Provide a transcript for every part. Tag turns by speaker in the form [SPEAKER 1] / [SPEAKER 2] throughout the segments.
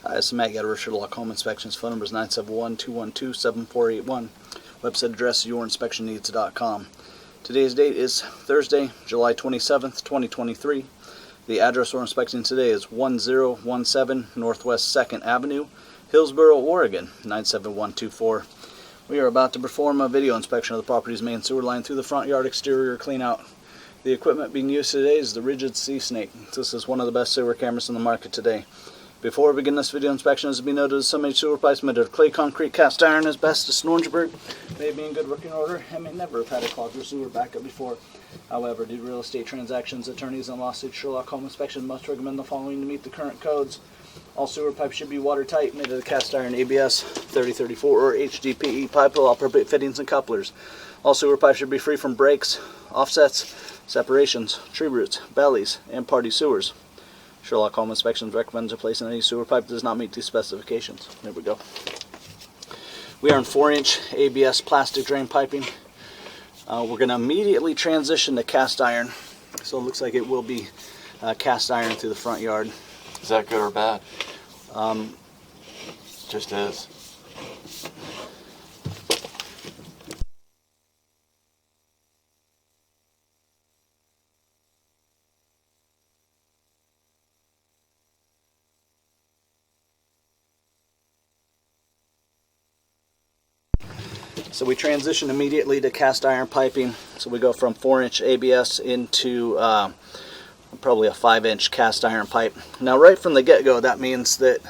[SPEAKER 1] Hi, this is Matt Getter, Sherlock Home Inspections. Phone number is 971-212-7481. Website address is yourinspectionneeds.com. Today's date is Thursday, July 27th, 2023. The address we're inspecting today is 1017 Northwest 2nd Avenue, Hillsboro, Oregon, 97124. We are about to perform a video inspection of the property's main sewer line through the front yard exterior clean out. The equipment being used today is the Rigid Sea Snake. This is one of the best sewer cameras in the market today. Before we begin this video inspection, as to be noted, some of sewer pipes made of clay, concrete, cast iron, asbestos, and Orangeburg may be in good working order and may never have had a clogged or sewer backup before. However, due to real estate transactions, attorneys, and lawsuits, Sherlock Home Inspection must recommend the following to meet the current codes. All sewer pipes should be watertight, made of cast iron ABS 3034 or HDPE pipe with all appropriate fittings and couplers. All sewer pipes should be free from breaks, offsets, separations, tree roots, bellies, and party sewers. Sherlock Home Inspections recommends replacing any sewer pipe that does not meet these specifications. There we go. We are in 4-inch ABS plastic drain piping. We're going to immediately transition to cast iron. So it looks like it will be cast iron through the front yard.
[SPEAKER 2] Is that good or bad? Just is.
[SPEAKER 1] So we transition immediately to cast iron piping. So we go from 4-inch ABS into probably a 5-inch cast iron pipe. Now, right from the get-go, that means that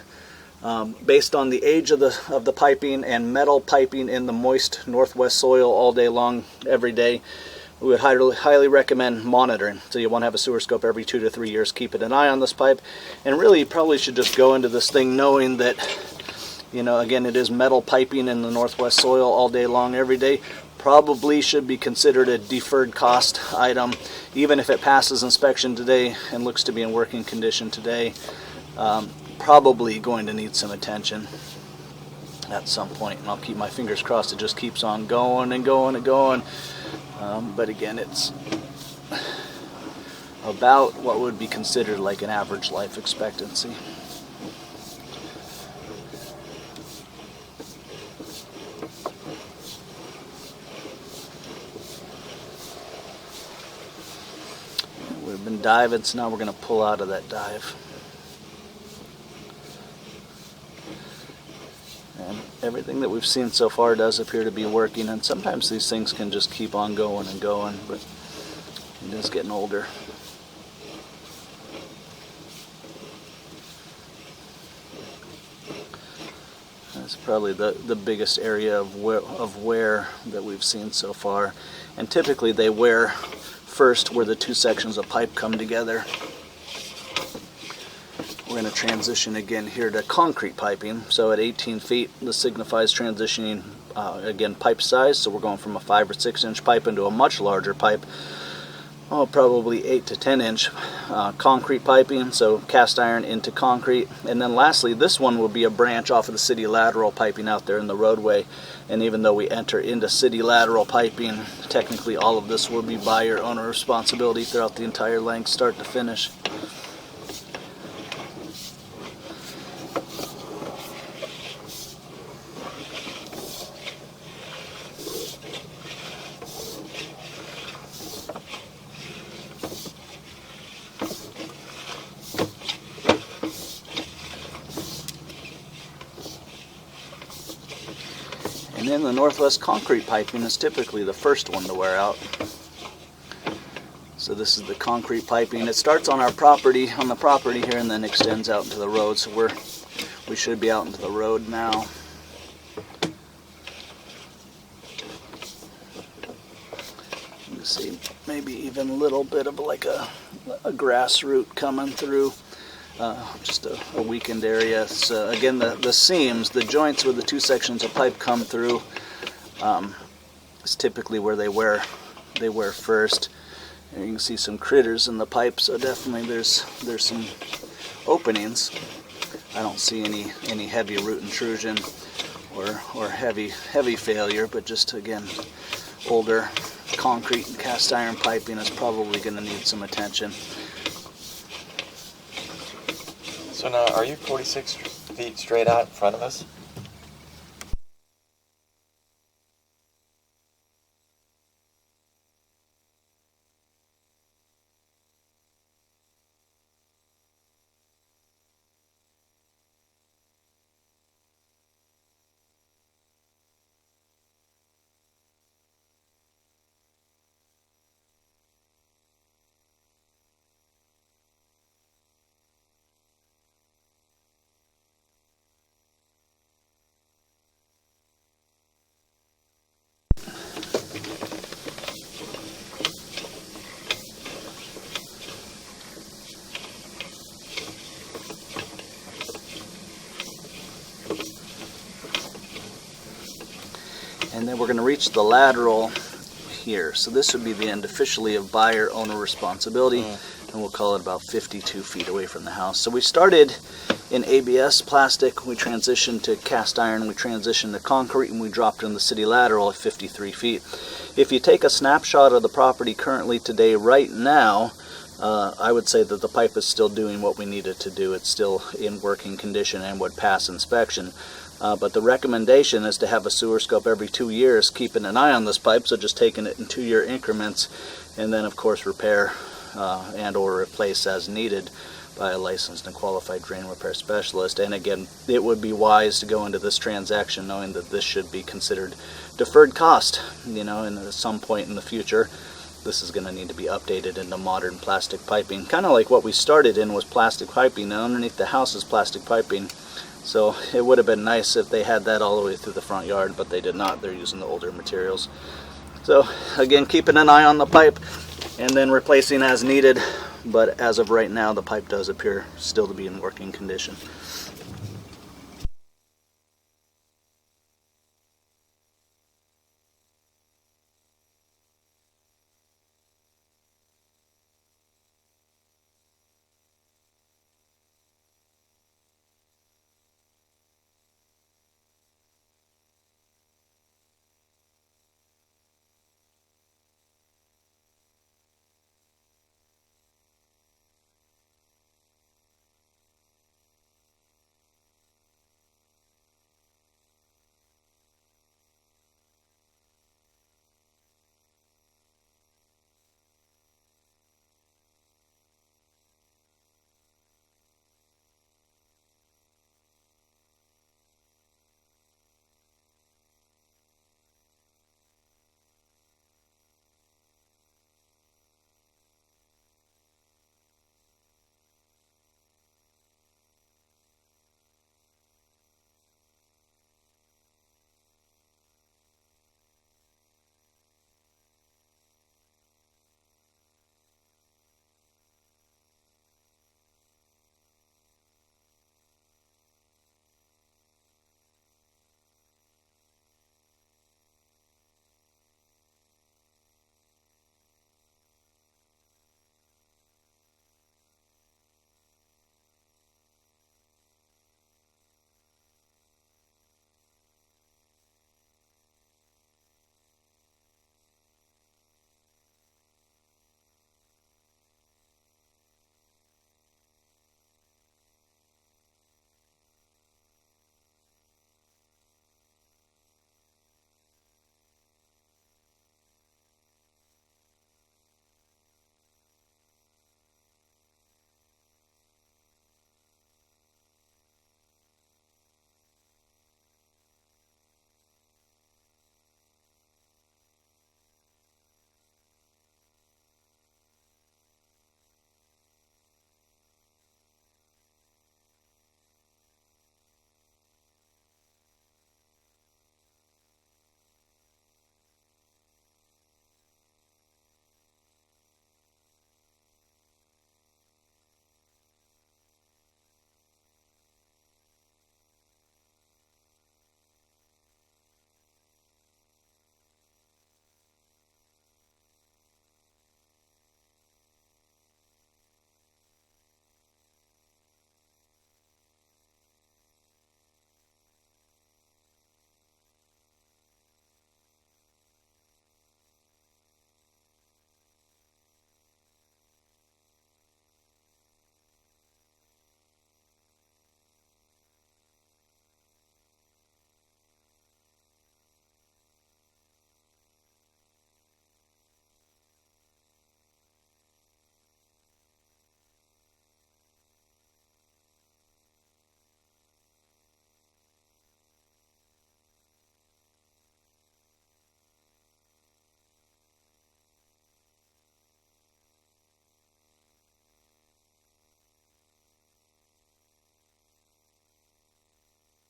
[SPEAKER 1] based on the age of the piping and metal piping in the moist northwest soil all day long, every day, we would highly recommend monitoring. So you want to have a sewer scope every 2 to 3 years, keeping an eye on this pipe. And really, you probably should just go into this thing knowing that, you know, again, it is metal piping in the northwest soil all day long, every day. Probably should be considered a deferred cost item, even if it passes inspection today and looks to be in working condition today. Probably going to need some attention at some point, and I'll keep my fingers crossed it just keeps on going and going and going. But again, it's about what would be considered like an average life expectancy. We've been diving, so now we're going to pull out of that dive. And everything that we've seen so far does appear to be working, and sometimes these things can just keep on going and going, but it is getting older. That's probably the biggest area of wear that we've seen so far, and typically they wear first where the two sections of pipe come together. We're going to transition again here to concrete piping. So at 18 feet, this signifies transitioning again pipe size. So we're going from a 5 or 6 inch pipe into a much larger pipe. Probably 8 to 10 inch concrete piping, so cast iron into concrete. And then lastly, this one will be a branch off of the city lateral piping out there in the roadway. And even though we enter into city lateral piping, technically all of this will be buyer owner responsibility throughout the entire length, start to finish. And then the northwest concrete piping is typically the first one to wear out. So this is the concrete piping. It starts on our property, on the property here, and then extends out into the road. So we should be out into the road now. You can see maybe even a little bit of like a grass root coming through. Just a weakened area. So again, the seams, the joints where the two sections of pipe come through, is typically where they wear first. And you can see some critters in the pipe, so definitely there's some openings. I don't see any heavy root intrusion or heavy failure, but just again, older concrete and cast iron piping is probably going to need some attention.
[SPEAKER 2] So now, are you 46 feet straight out in front of us?
[SPEAKER 1] And then we're going to reach the lateral here. So this would be the end officially of buyer owner responsibility, and we'll call it about 52 feet away from the house. So we started in ABS plastic, we transitioned to cast iron, we transitioned to concrete, and we dropped in the city lateral at 53 feet. If you take a snapshot of the property currently today, right now, I would say that the pipe is still doing what we need it to do. It's still in working condition and would pass inspection. But the recommendation is to have a sewer scope every 2 years, keeping an eye on this pipe, so just taking it in 2-year increments, and then of course repair and or replace as needed by a licensed and qualified drain repair specialist. And again, it would be wise to go into this transaction knowing that this should be considered deferred cost, you know, and at some point in the future this is going to need to be updated into modern plastic piping. Kind of like what we started in was plastic piping, and underneath the house is plastic piping. So it would have been nice if they had that all the way through the front yard, but they did not. They're using the older materials. So again, keeping an eye on the pipe and then replacing as needed. But as of right now, the pipe does appear still to be in working condition.